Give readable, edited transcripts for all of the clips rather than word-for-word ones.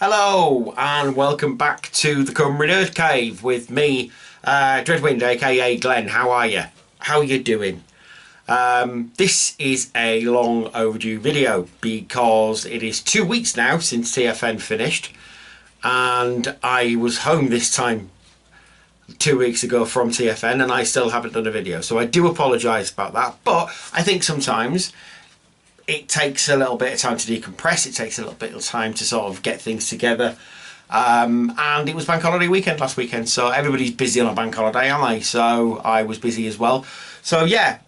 Hello and welcome back to the Cymrunerdcave with me, Dreadwind, aka Glenn. How are you? How are you doing? This is a long overdue video because it is 2 weeks now since TFN finished, and I was home this time 2 weeks ago from TFN and I still haven't done a video, so I do apologise about that. But I think sometimes it takes a little bit of time to decompress, it takes a little bit of time to sort of get things together, and it was bank holiday weekend last weekend, so everybody's busy on a bank holiday, aren't they? So I was busy as well. So yeah,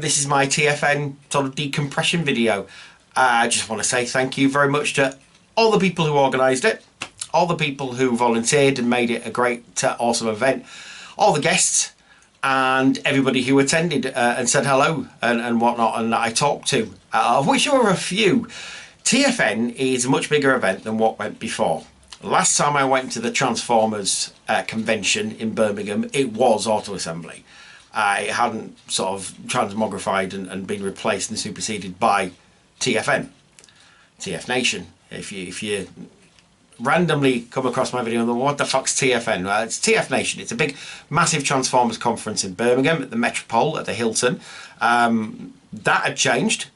this is my TFN sort of decompression video. I just want to say thank you very much to all the people who organised it, all the people who volunteered and made it a great awesome event, all the guests and everybody who attended and said hello and whatnot, and that I talked to, of which there were a few. TFN is a much bigger event than what went before. Last time I went to the Transformers convention in Birmingham, it was auto assembly. It hadn't sort of transmogrified and been replaced and superseded by TFN, TFNation. If you randomly come across my video and what the fuck's TFN? Well, it's TFNation. It's a big, massive Transformers conference in Birmingham at the Metropole at the Hilton. That had changed.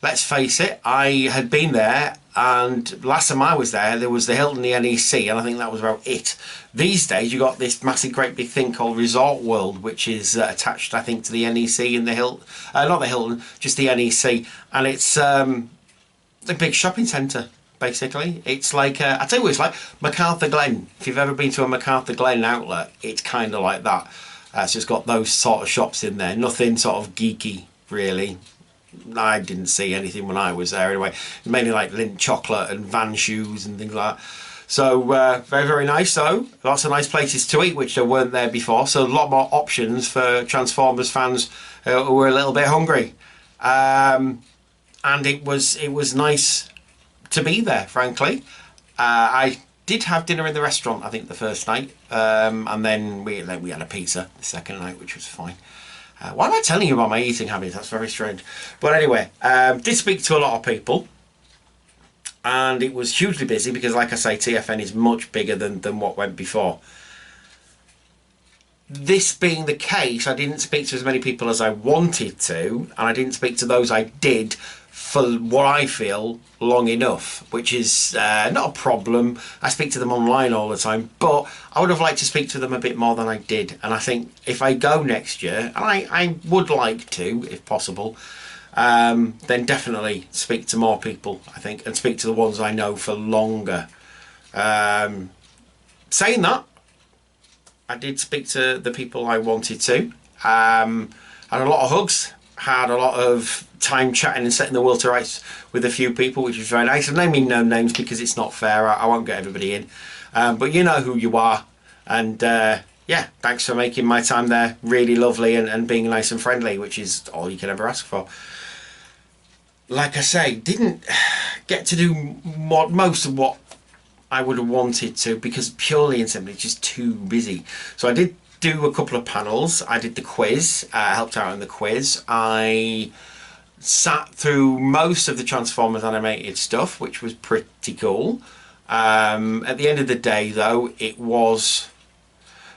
Let's face it, I had been there, and last time I was there, there was the Hilton, the NEC, and I think that was about it. These days, you've got this massive, great big thing called Resort World, which is attached, I think, to the NEC and the Hilton, not the Hilton, just the NEC, and it's a big shopping centre. Basically, it's like I tell you what it's like, MacArthur Glen. If you've ever been to a MacArthur Glen outlet, it's kind of like that. So it's got those sort of shops in there. Nothing sort of geeky, really. I didn't see anything when I was there anyway. Mainly like Lindt chocolate and Van shoes and things like that. So very, very nice though. Lots of nice places to eat, which there weren't there before. So a lot more options for Transformers fans who were a little bit hungry. And it was nice to be there, frankly. I did have dinner in the restaurant, I think, the first night, and then we had a pizza the second night, which was fine. Why am I telling you about my eating habits? That's very strange. But anyway, did speak to a lot of people, and it was hugely busy because, like I say, TFN is much bigger than what went before. This being the case, I didn't speak to as many people as I wanted to, and I didn't speak to those I did for what I feel long enough, which is not a problem. I speak to them online all the time, but I would have liked to speak to them a bit more than I did. And I think if I go next year, and I would like to, if possible, then definitely speak to more people, I think, and speak to the ones I know for longer. Saying that, I did speak to the people I wanted to. Had a lot of hugs, had a lot of time chatting and setting the world to rights with a few people, which was very nice. I'm naming no names because it's not fair. I won't get everybody in, but you know who you are. And yeah, thanks for making my time there really lovely and being nice and friendly, which is all you can ever ask for. Like I say, didn't get to do most of what I would have wanted to because purely and simply just too busy. So I did do a couple of panels. I did the quiz, helped out in the quiz. I sat through most of the Transformers animated stuff, which was pretty cool. At the end of the day though, it was,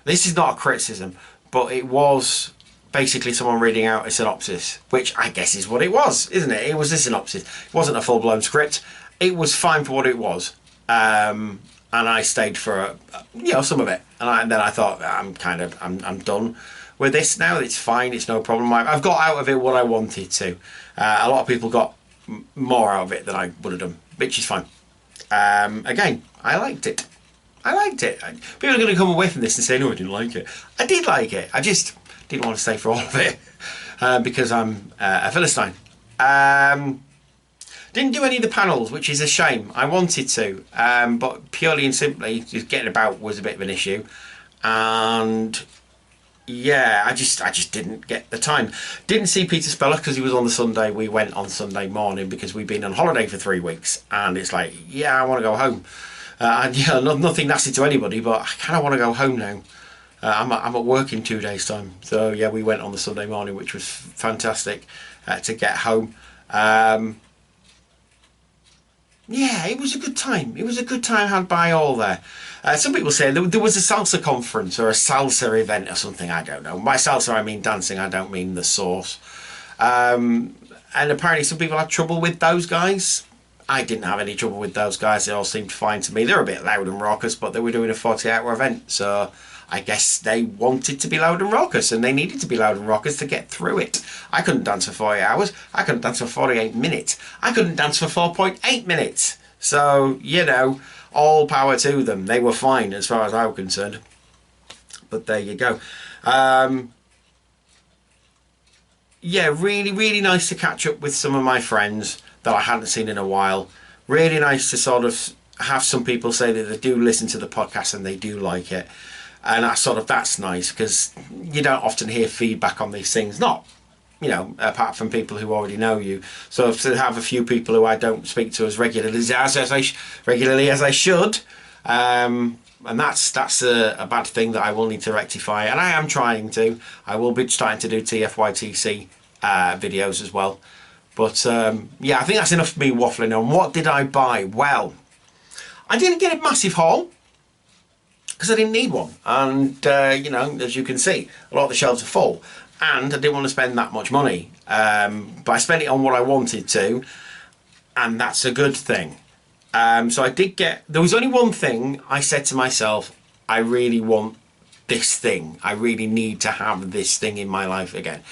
this is not a criticism, but it was basically someone reading out a synopsis, which I guess is what it was, isn't it? It was a synopsis. It wasn't a full-blown script. It was fine for what it was. And I stayed for some of it, and then I thought I'm done with this now. It's fine, it's no problem. I've got out of it what I wanted to. A lot of people got more out of it than I would have done, which is fine. Again, I liked it. People are going to come away from this and say, no, I didn't like it. I did like it. I just didn't want to stay for all of it because I'm a Philistine. Didn't do any of the panels, which is a shame. I wanted to, but purely and simply, just getting about was a bit of an issue. And yeah, I just didn't get the time. Didn't see Peter Speller because he was on the Sunday. We went on Sunday morning because we've been on holiday for 3 weeks, and it's like, yeah, I want to go home. And yeah, nothing nasty to anybody, but I kind of want to go home now. I'm at work in 2 days' time, so yeah, we went on the Sunday morning, which was fantastic to get home. Yeah, it was a good time. It was a good time had by all there. Some people say there was a salsa conference or a salsa event or something. I don't know. By salsa, I mean dancing. I don't mean the sauce. And apparently some people had trouble with those guys. I didn't have any trouble with those guys. They all seemed fine to me. They're a bit loud and raucous, but they were doing a 48-hour event. So I guess they wanted to be loud and raucous, and they needed to be loud and raucous to get through it. I couldn't dance for 40 hours. I couldn't dance for 48 minutes. I couldn't dance for 4.8 minutes. So, you know, all power to them. They were fine as far as I was concerned. But there you go. Yeah, really, really nice to catch up with some of my friends that I hadn't seen in a while. Really nice to sort of have some people say that they do listen to the podcast and they do like it. And that's nice, because you don't often hear feedback on these things. Not, you know, apart from people who already know you. So to have a few people who I don't speak to as regularly as I should, and that's a bad thing that I will need to rectify, and I am trying to. I will be starting to do TFYTC videos as well. But yeah, I think that's enough for me waffling on. What did I buy? Well, I didn't get a massive haul because I didn't need one. And, you know, as you can see, a lot of the shelves are full. And I didn't want to spend that much money. But I spent it on what I wanted to. And that's a good thing. So I did get... There was only one thing I said to myself, I really want this thing. I really need to have this thing in my life again.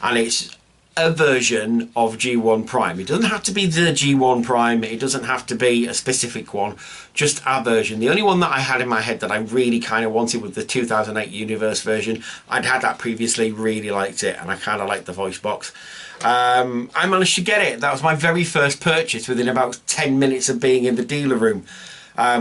And it's a version of G1 Prime. It doesn't have to be the G1 Prime. It doesn't have to be a specific one. Just a version. The only one that I had in my head that I really kind of wanted was the 2008 Universe version. I'd had that previously, really liked it, and I kind of liked the voice box. I managed to get it. That was my very first purchase within about 10 minutes of being in the dealer room.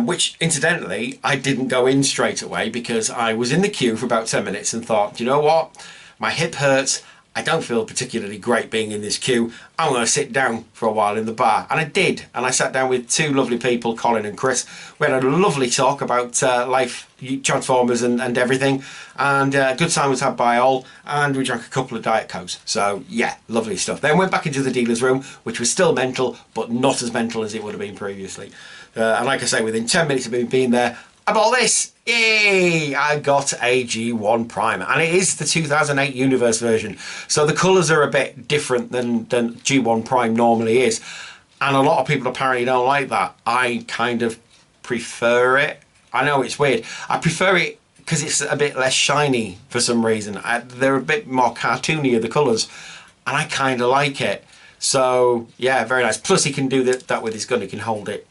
Which, incidentally, I didn't go in straight away because I was in the queue for about 10 minutes and thought, you know what? My hip hurts. I don't feel particularly great being in this queue. I'm going to sit down for a while in the bar. And I did. And I sat down with two lovely people, Colin and Chris. We had a lovely talk about life, Transformers and everything. And good time was had by all. And we drank a couple of Diet Cokes. So, yeah, lovely stuff. Then went back into the dealer's room, which was still mental, but not as mental as it would have been previously. And like I say, within 10 minutes of me being there, I bought this. Yay! I got a G1 Prime, and it is the 2008 Universe version. So the colours are a bit different than G1 Prime normally is. And a lot of people apparently don't like that. I kind of prefer it. I know it's weird. I prefer it because it's a bit less shiny for some reason. They're a bit more cartoony, the colours. And I kind of like it. So, yeah, very nice. Plus, he can do that with his gun. He can hold it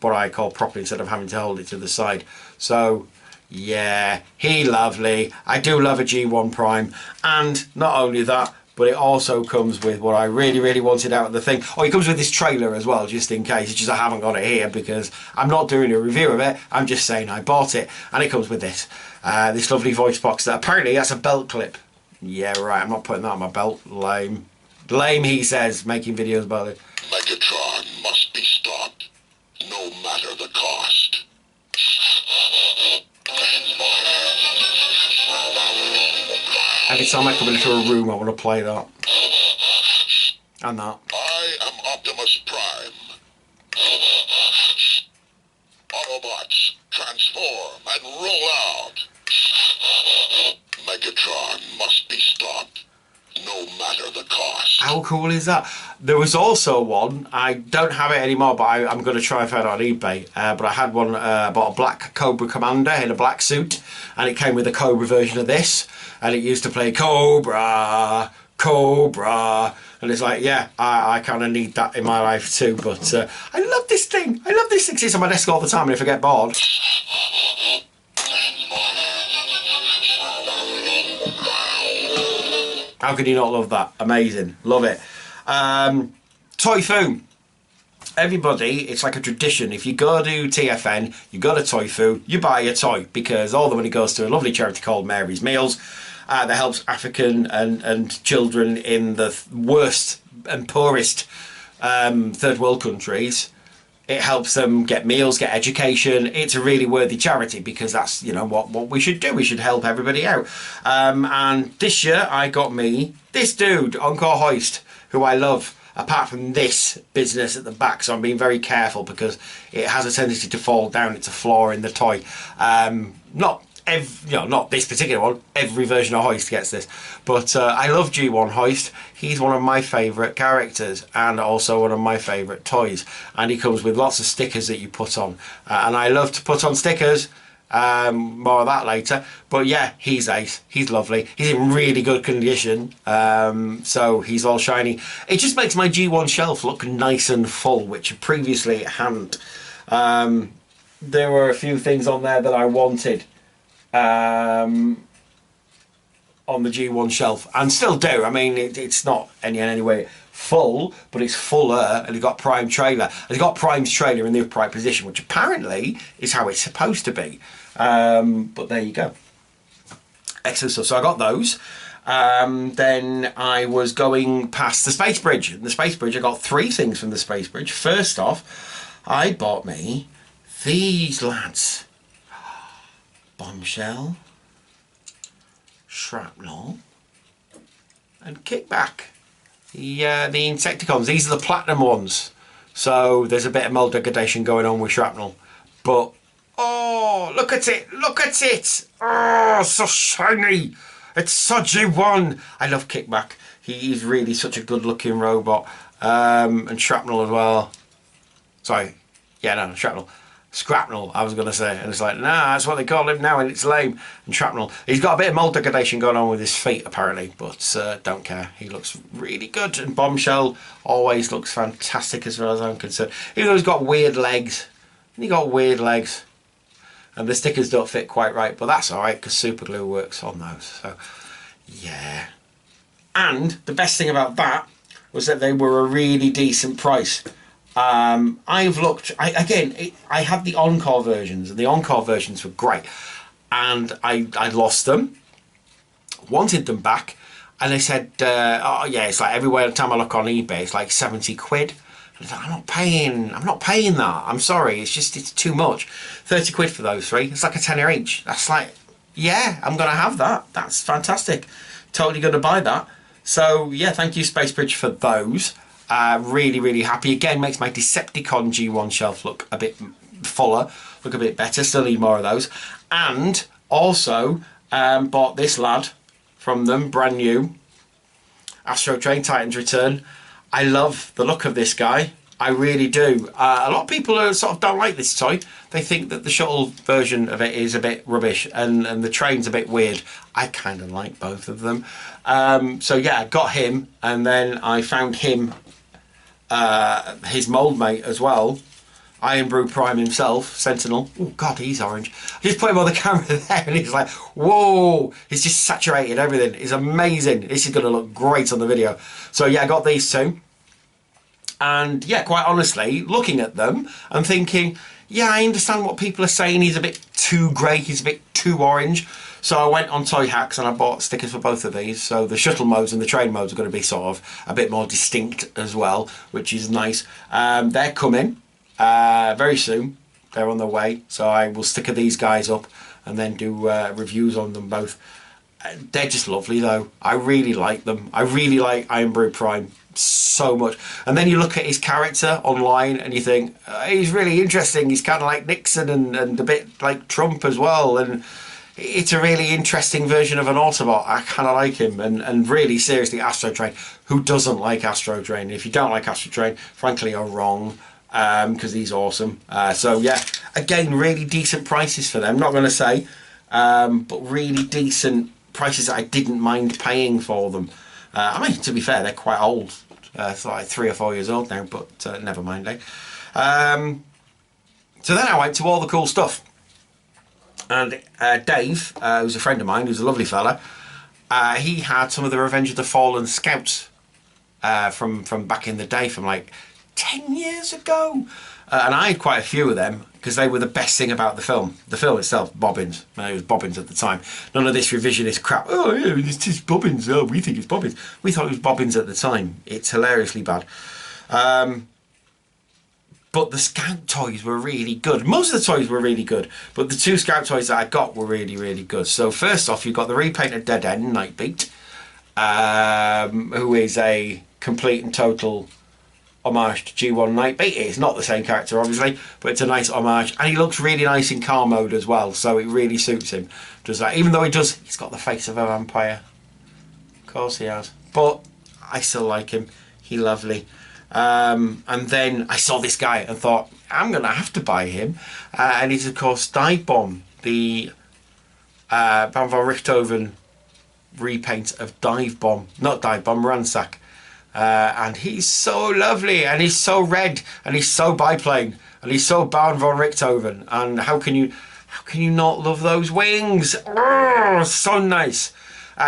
what I call properly instead of having to hold it to the side. So yeah, he lovely. I do love a G1 Prime, and not only that, but it also comes with what I really wanted out of the thing. Oh, it comes with this trailer as well, just in case. It's just I haven't got it here because I'm not doing a review of it. I'm just saying I bought it, and it comes with this this lovely voice box that apparently that's a belt clip. Yeah, right. I'm not putting that on my belt. Lame, he says, making videos about it. Megatron must be stopped, no matter the cost. Every time I come into a room, I want to play that. And that. I am Optimus Prime. Autobots, transform and roll out. Megatron must be stopped, no matter the cost. How cool is that? There was also one, I don't have it anymore, but I'm going to try and find it on eBay. But I had one, bought a black Cobra Commander in a black suit, and it came with a Cobra version of this, and it used to play Cobra, and it's like, yeah, I kind of need that in my life too. But I love this thing. I love this thing. It sits on my desk all the time, and if I get bored, how can you not love that? Amazing. Love it. Toy Foo. Everybody, it's like a tradition. If you go to TFN, you go to Toy Foo, you buy a toy because all the money goes to a lovely charity called Mary's Meals. that helps African and children in the worst and poorest third world countries. It helps them get meals, get education. It's a really worthy charity because that's, you know, what we should do. We should help everybody out. And this year I got me this dude, Encore Hoist, who I love, apart from this business at the back. So I'm being very careful because it has a tendency to fall down. It's a flaw in the toy. Not this particular one. Every version of Hoist gets this, but I love G1 Hoist. He's one of my favourite characters and also one of my favourite toys. And he comes with lots of stickers that you put on, and I love to put on stickers. More of that later. But yeah, he's ace. He's lovely. He's in really good condition. So he's all shiny. It just makes my G1 shelf look nice and full, which previously it hadn't. There were a few things on there that I wanted. On the G1 shelf, and still do. I mean, it's not in any way full, but it's fuller, and it's got Prime trailer. And it's got Prime's trailer in the upright position, which apparently is how it's supposed to be. But there you go. Excellent stuff. So I got those. Then I was going past the Space Bridge. And the Space Bridge, I got 3 things from the Space Bridge. First off, I bought me these lads. Bombshell, Shrapnel, and Kickback. The Insecticons. These are the platinum ones. So there's a bit of mold degradation going on with Shrapnel. But, oh, look at it. Look at it. Oh, so shiny. It's so G1. I love Kickback. He's really such a good looking robot. And Shrapnel as well. Sorry. Yeah, no, Shrapnel. Scrapnel, I was going to say, and it's like, nah, that's what they call him now, and it's lame. And Shrapnel, he's got a bit of mold degradation going on with his feet apparently, but don't care. He looks really good. And Bombshell always looks fantastic as far as I'm concerned, even though he's got weird legs. And the stickers don't fit quite right, but that's all right because super glue works on those. So yeah. And the best thing about that was that they were a really decent price. I've looked, I had the Encore versions, and the Encore versions were great, and I lost them, wanted them back, and they said, oh yeah, it's like every time I look on eBay, it's like 70 quid. And I thought, I'm not paying that, I'm sorry, it's too much. 30 quid for those 3, it's like a tenner each. That's like, yeah, I'm gonna have that, that's fantastic, totally gonna buy that. So yeah, thank you Space Bridge for those. Really, really happy. Again, makes my Decepticon G1 shelf look a bit fuller, look a bit better. Still need more of those. And also bought this lad from them, brand new. Astro Train Titan's Return. I love the look of this guy. I really do. A lot of people sort of don't like this toy. They think that the shuttle version of it is a bit rubbish and the train's a bit weird. I kind of like both of them. So yeah, I got him, and then I found him his mould mate as well, Iron Brew Prime himself, Sentinel. Oh god, he's orange. I just put him on the camera there and he's like, whoa, he's just saturated everything. It's amazing. This is going to look great on the video. So yeah, I got these 2, and yeah, quite honestly, looking at them and thinking, yeah, I understand what people are saying. He's a bit too grey, he's a bit too orange. So I went on Toy Hacks and I bought stickers for both of these. So the shuttle modes and the train modes are going to be sort of a bit more distinct as well, which is nice. They're coming very soon. They're on their way. So I will sticker these guys up and then do reviews on them both. They're just lovely though. I really like them. I really like Iron Brew Prime so much. And then you look at his character online and you think, he's really interesting. He's kind of like Nixon and a bit like Trump as well. And it's a really interesting version of an Autobot. I kind of like him. And really, seriously, Astro Train. Who doesn't like Astro Train? If you don't like Astro Train, frankly, you're wrong. Because he's awesome. So yeah, again, really decent prices for them. Not going to say, but really decent prices that I didn't mind paying for them. I mean, to be fair, they're quite old. It's like 3 or 4 years old now, but never mind, eh? So then I went to all the cool stuff. And Dave, who's a friend of mine, who's a lovely fella, he had some of the Revenge of the Fallen Scouts from back in the day, from like 10 years ago. And I had quite a few of them because they were the best thing about the film. The film itself, bobbins. It was bobbins at the time. None of this revisionist crap. Oh, yeah, it's just bobbins. Oh, we think it's bobbins. We thought it was bobbins at the time. It's hilariously bad. But the Scout toys were really good. Most of the toys were really good, but the 2 Scout toys that I got were really, really good. So first off, you've got the repainted Dead End Nightbeat, who is a complete and total homage to G1 Nightbeat. It's not the same character, obviously, but it's a nice homage, and he looks really nice in car mode as well, so it really suits him. Does that? Even though he's got the face of a vampire. Of course he has. But I still like him. He's lovely. And then I saw this guy and thought, I'm going to have to buy him. And he's, of course, Dive Bomb, the Van von Richthofen repaint of Dive Bomb. Not Dive Bomb, Ransack. And he's so lovely, and he's so red, and he's so biplane, and he's so Van von Richthofen. And how can you not love those wings? Oh, so nice.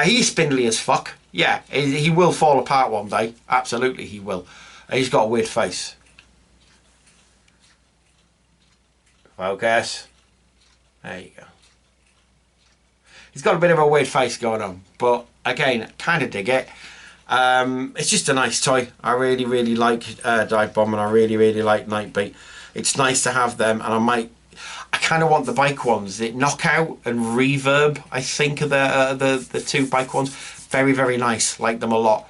He's spindly as fuck. Yeah, he will fall apart one day. Absolutely, he will. He's got a weird face. Focus. There you go. He's got a bit of a weird face going on, but again, kind of dig it. It's just a nice toy. I really, really like Dive Bomb, and I really, really like Nightbeat. It's nice to have them, and I kind of want the bike ones. Knockout and Reverb, I think, are the 2 bike ones. Very, very nice. Like them a lot.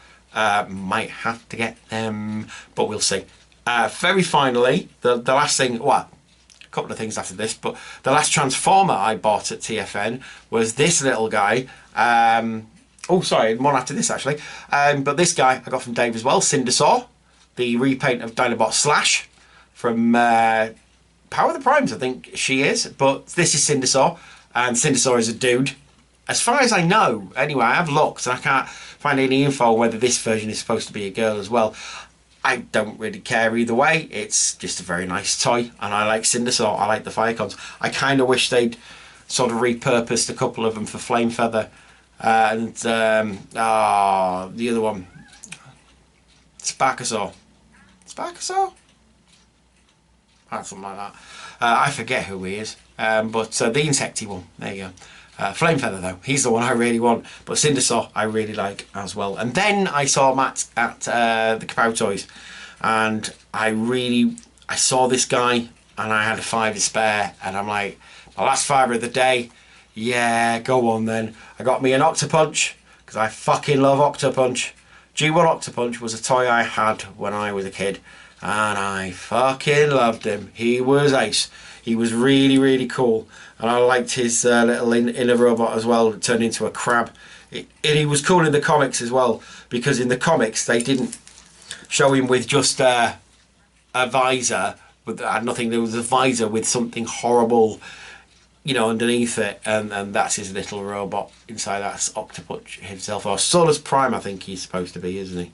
Might have to get them, but we'll see. Very finally, the last thing, well, a couple of things after this, but the last Transformer I bought at TFN was this little guy. Oh, sorry, one after this actually. But this guy I got from Dave as well, Cinder Saw, the repaint of Dinobot Slash from Power of the Primes, I think she is. But this is Cinder Saw, and Cinder Saw is a dude. As far as I know, anyway, I have looked and I can't find any info on whether this version is supposed to be a girl as well. I don't really care either way. It's just a very nice toy, and I like Cinder Saw. I like the Firecons. I kind of wish they'd sort of repurposed a couple of them for Flame Feather. And the other one, Sparkasaw. Sparkasaw? Something like that. I forget who he is. But the insecty one, there you go. Flame Feather though, he's the one I really want. But Cinder Saw I really like as well. And then I saw Matt at the Kapow Toys, and I saw this guy, and I had a £5 to spare, and I'm like, my last fiver of the day. Yeah, go on then. I got me an Octopunch, because I fucking love Octopunch. G1 Octopunch was a toy I had when I was a kid, and I fucking loved him. He was ace. He was really, really cool. And I liked his little inner robot as well, that turned into a crab. And he was cool in the comics as well, because in the comics they didn't show him with just a visor, but had nothing. There was a visor with something horrible, underneath it, and that's his little robot inside. That's Octopunch himself, or Solus Prime, I think he's supposed to be, isn't he?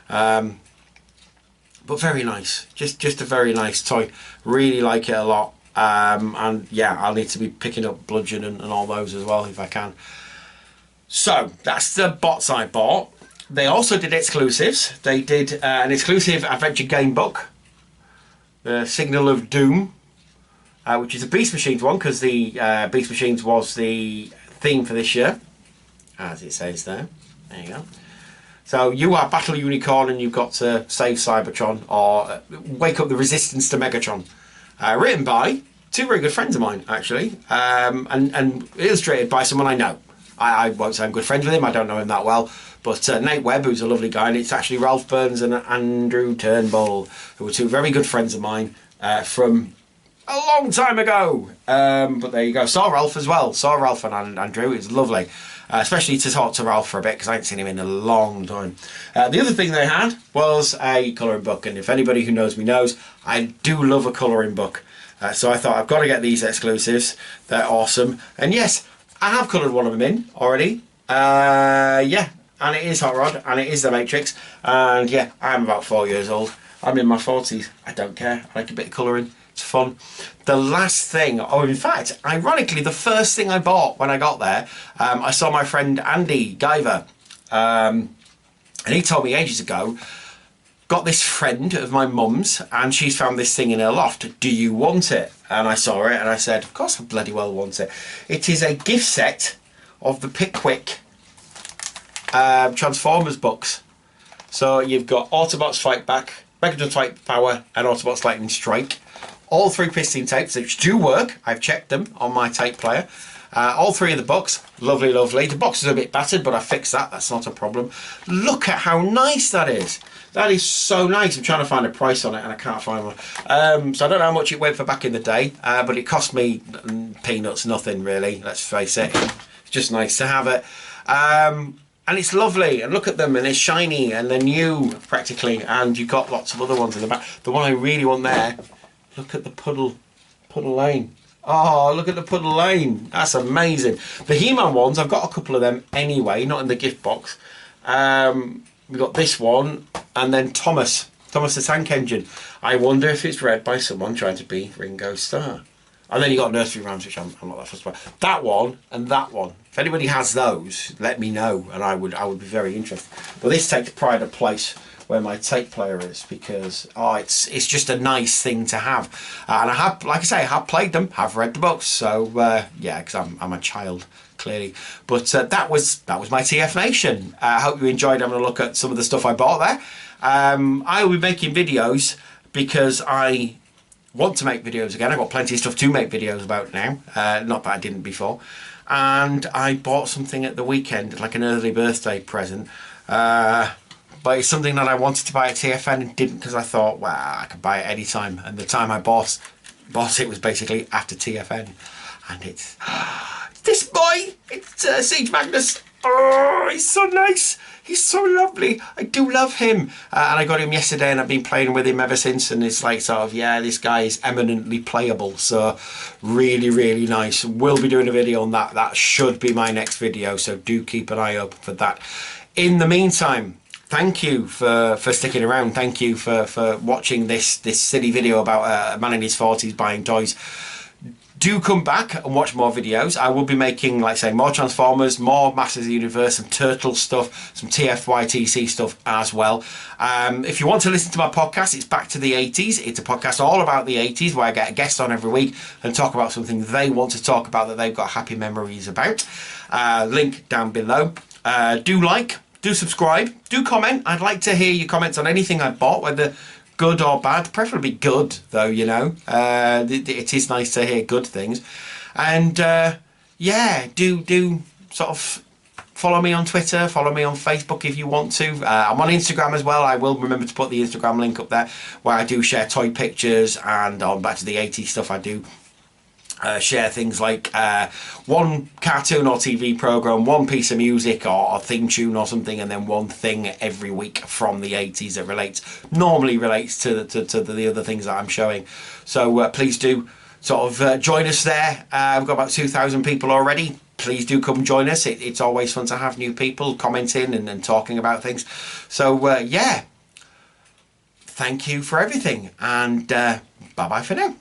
But very nice, just a very nice toy. Really like it a lot. And yeah, I'll need to be picking up Bludgeon and all those as well if I can. So that's the bots I bought. They also did exclusives. They did an exclusive adventure game book, The Signal of Doom, which is a Beast Machines one, because the Beast Machines was the theme for this year, as it says there. There you go. So you are Battle Unicorn, and you've got to save Cybertron, or wake up the resistance to Megatron. Written by 2 very good friends of mine, actually, and illustrated by someone I know. I won't say I'm good friends with him, I don't know him that well, but Nate Webb, who's a lovely guy, and it's actually Ralph Burns and Andrew Turnbull, who were 2 very good friends of mine from a long time ago. But there you go. Saw Ralph as well. Saw Ralph and Andrew. It was lovely. Especially to talk to Ralph for a bit, because I hadn't seen him in a long time. The other thing they had was a colouring book, and if anybody who knows me knows, I do love a colouring book. So I thought, I've got to get these exclusives. They're awesome. And yes, I have coloured one of them in already. Yeah, and it is Hot Rod, and it is The Matrix. And yeah, I'm about 4 years old. I'm in my 40s. I don't care. I like a bit of colouring. It's fun. The last thing, in fact, ironically, the first thing I bought when I got there, I saw my friend Andy Guyver, and he told me ages ago, got this friend of my mum's, and she's found this thing in her loft. Do you want it? And I saw it, and I said, of course I bloody well want it. It is a gift set of the Pickwick Transformers books. So you've got Autobots Fight Back, Megatron Type Power, and Autobots Lightning Strike. All 3 piston tapes, which do work. I've checked them on my tape player. All 3 of the books, lovely, lovely. The box is a bit battered, but I fixed that. That's not a problem. Look at how nice that is. That is so nice. I'm trying to find a price on it, and I can't find one. So I don't know how much it went for back in the day, but it cost me peanuts, nothing really. Let's face it. It's just nice to have it. And it's lovely, and look at them, and they're shiny, and they're new, practically. And you've got lots of other ones in the back. The one I really want there, look at the Puddle Lane. Oh, look at the Puddle Lane. That's amazing. The He-Man ones, I've got a couple of them anyway, not in the gift box. We've got this one, and then Thomas the Tank Engine. I wonder if it's read by someone trying to be Ringo Starr. And then you got Nursery Rhymes, which I'm not that fussed about. That one and that one. If anybody has those, let me know, and I would be very interested. But this takes pride of place where my tape player is, because it's just a nice thing to have. And I have, like I say, I have played them, have read the books. So yeah, because I'm a child, clearly. But that was my TFNation. I hope you enjoyed having a look at some of the stuff I bought there. I will be making videos because I want to make videos again. I've got plenty of stuff to make videos about now. Not that I didn't before. And I bought something at the weekend, like an early birthday present. But it's something that I wanted to buy at TFN and didn't, because I thought, well, I could buy it any time. And the time I bought it was basically after TFN. And it's this boy. It's Siege Magnus. Oh, he's so nice. He's so lovely. I do love him. And I got him yesterday, and I've been playing with him ever since. And it's like sort of, yeah, this guy is eminently playable. So really, really nice. We'll be doing a video on that. That should be my next video. So do keep an eye open for that. In the meantime, thank you for sticking around. Thank you for watching this silly video about a man in his 40s buying toys. Do come back and watch more videos. I will be making, like I say, more Transformers, more Masters of the Universe, some Turtle stuff, some TFYTC stuff as well. If you want to listen to my podcast, it's Back to the 80s. It's a podcast all about the 80s where I get a guest on every week and talk about something they want to talk about that they've got happy memories about. Link down below. Do subscribe, do comment. I'd like to hear your comments on anything I bought, whether good or bad, preferably good though, you know. It is nice to hear good things. And yeah, do sort of follow me on Twitter, follow me on Facebook if you want to. I'm on Instagram as well. I will remember to put the Instagram link up there, where I do share toy pictures, and on Back to the 80s stuff I do share things like one cartoon or TV program, one piece of music or theme tune or something, and then one thing every week from the 80s that normally relates to the other things that I'm showing. So please do sort of join us there. We've got about 2,000 people already. Please do come join us. It's always fun to have new people commenting and talking about things. So yeah, thank you for everything, and bye bye for now.